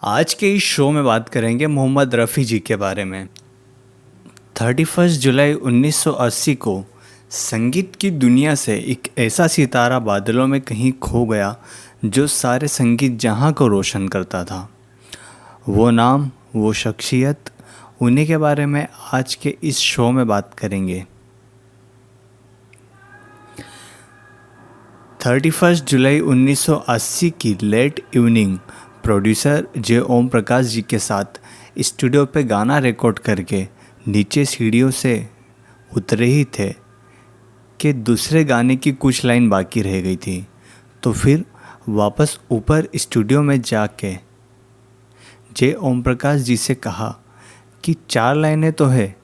आज के इस शो में बात करेंगे मोहम्मद रफ़ी जी के बारे में। 31 जुलाई 1980 को संगीत की दुनिया से एक ऐसा सितारा बादलों में कहीं खो गया जो सारे संगीत जहां को रोशन करता था। वो नाम, वो शख्सियत, उन्हीं के बारे में आज के इस शो में बात करेंगे। 31 जुलाई 1980 की लेट इवनिंग प्रोड्यूसर जे ओम प्रकाश जी के साथ स्टूडियो पे गाना रिकॉर्ड करके नीचे सीढ़ियों से उतरे ही थे कि दूसरे गाने की कुछ लाइन बाकी रह गई थी। तो फिर वापस ऊपर स्टूडियो में जाके जे ओम प्रकाश जी से कहा कि 4 लाइनें तो है,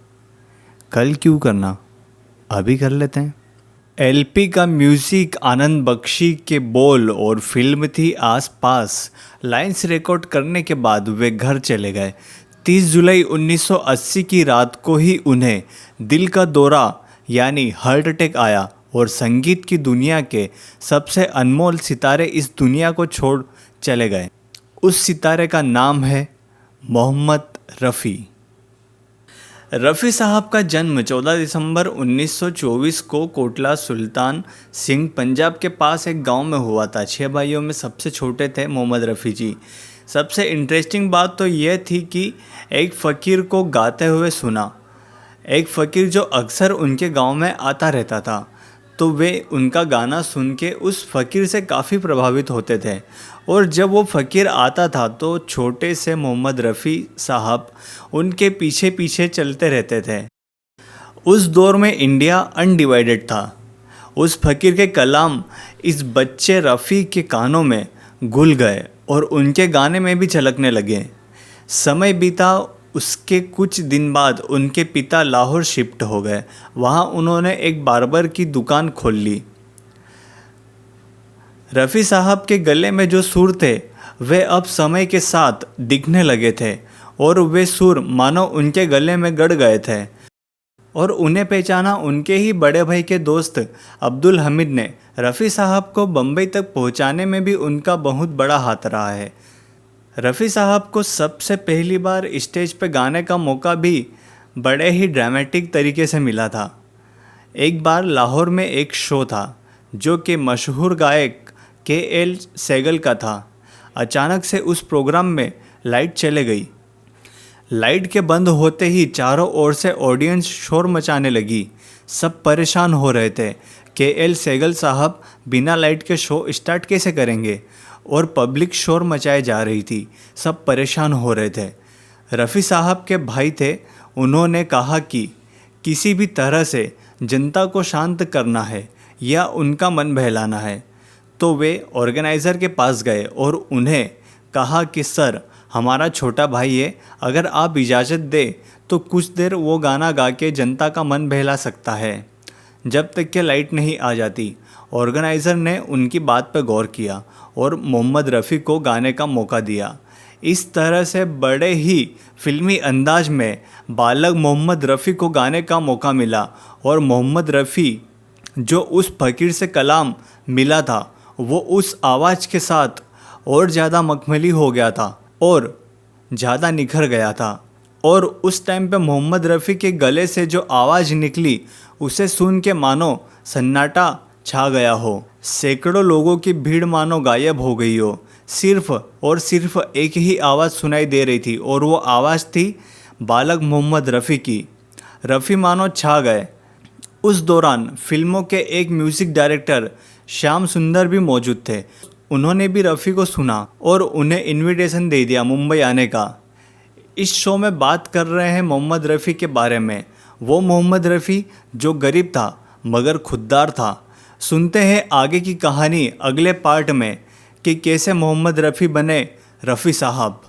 कल क्यों करना, अभी कर लेते हैं। एलपी का म्यूज़िक आनंद बख्शी के बोल और फिल्म थी आस पास। लाइन्स रिकॉर्ड करने के बाद वे घर चले गए। 30 जुलाई 1980 की रात को ही उन्हें दिल का दौरा यानी हार्ट अटैक आया और संगीत की दुनिया के सबसे अनमोल सितारे इस दुनिया को छोड़ चले गए। उस सितारे का नाम है मोहम्मद रफ़ी। रफ़ी साहब का जन्म 14 दिसंबर 1924 को कोटला सुल्तान सिंह पंजाब के पास एक गांव में हुआ था। 6 भाइयों में सबसे छोटे थे मोहम्मद रफ़ी जी। सबसे इंटरेस्टिंग बात तो यह थी कि एक फ़कीर को गाते हुए सुना। एक फ़कीर जो अक्सर उनके गांव में आता रहता था, तो वे उनका गाना सुन के उस फ़कीर से काफ़ी प्रभावित होते थे। और जब वो फ़कीर आता था तो छोटे से मोहम्मद रफ़ी साहब उनके पीछे पीछे चलते रहते थे। उस दौर में इंडिया अनडिवाइडेड था। उस फ़कीर के कलाम इस बच्चे रफ़ी के कानों में घुल गए और उनके गाने में भी झलकने लगे। समय बीता, उसके कुछ दिन बाद उनके पिता लाहौर शिफ्ट हो गए। वहाँ उन्होंने एक बार्बर की दुकान खोल ली। रफ़ी साहब के गले में जो सुर थे वे अब समय के साथ दिखने लगे थे और वे सुर मानो उनके गले में गड़ गए थे। और उन्हें पहचाना उनके ही बड़े भाई के दोस्त अब्दुल हमीद ने। रफ़ी साहब को बम्बई तक पहुंचाने में भी उनका बहुत बड़ा हाथ रहा है। रफ़ी साहब को सबसे पहली बार स्टेज पर गाने का मौका भी बड़े ही ड्रामेटिक तरीके से मिला था। एक बार लाहौर में एक शो था जो कि मशहूर गायक KL सहगल का था। अचानक से उस प्रोग्राम में लाइट चले गई। लाइट के बंद होते ही चारों ओर से ऑडियंस शोर मचाने लगी। सब परेशान हो रहे थे। KL सहगल साहब बिना लाइट के शो स्टार्ट कैसे करेंगे, और पब्लिक शोर मचाए जा रही थी। सब परेशान हो रहे थे। रफ़ी साहब के भाई थे, उन्होंने कहा कि किसी भी तरह से जनता को शांत करना है या उनका मन बहलाना है। तो वे ऑर्गेनाइज़र के पास गए और उन्हें कहा कि सर, हमारा छोटा भाई है, अगर आप इजाज़त दें तो कुछ देर वो गाना गा के जनता का मन बहला सकता है, जब तक कि लाइट नहीं आ जाती। ऑर्गेनाइज़र ने उनकी बात पर गौर किया और मोहम्मद रफ़ी को गाने का मौका दिया। इस तरह से बड़े ही फिल्मी अंदाज में बालक मोहम्मद रफ़ी को गाने का मौका मिला। और मोहम्मद रफ़ी जो उस फ़कीर से कलाम मिला था, वो उस आवाज़ के साथ और ज़्यादा मखमली हो गया था और ज़्यादा निखर गया था। और उस टाइम पे मोहम्मद रफ़ी के गले से जो आवाज़ निकली, उसे सुन के मानो सन्नाटा छा गया हो। सैकड़ों लोगों की भीड़ मानो गायब हो गई हो। सिर्फ और सिर्फ एक ही आवाज़ सुनाई दे रही थी और वो आवाज़ थी बालक मोहम्मद रफ़ी की। रफ़ी मानो छा गए। उस दौरान फिल्मों के एक म्यूज़िक डायरेक्टर श्याम सुंदर भी मौजूद थे। उन्होंने भी रफ़ी को सुना और उन्हें इनविटेशन दे दिया मुंबई आने का। इस शो में बात कर रहे हैं मोहम्मद रफ़ी के बारे में। वो मोहम्मद रफ़ी जो गरीब था मगर खुददार था। सुनते हैं आगे की कहानी अगले पार्ट में कि कैसे मोहम्मद रफ़ी बने रफ़ी साहब।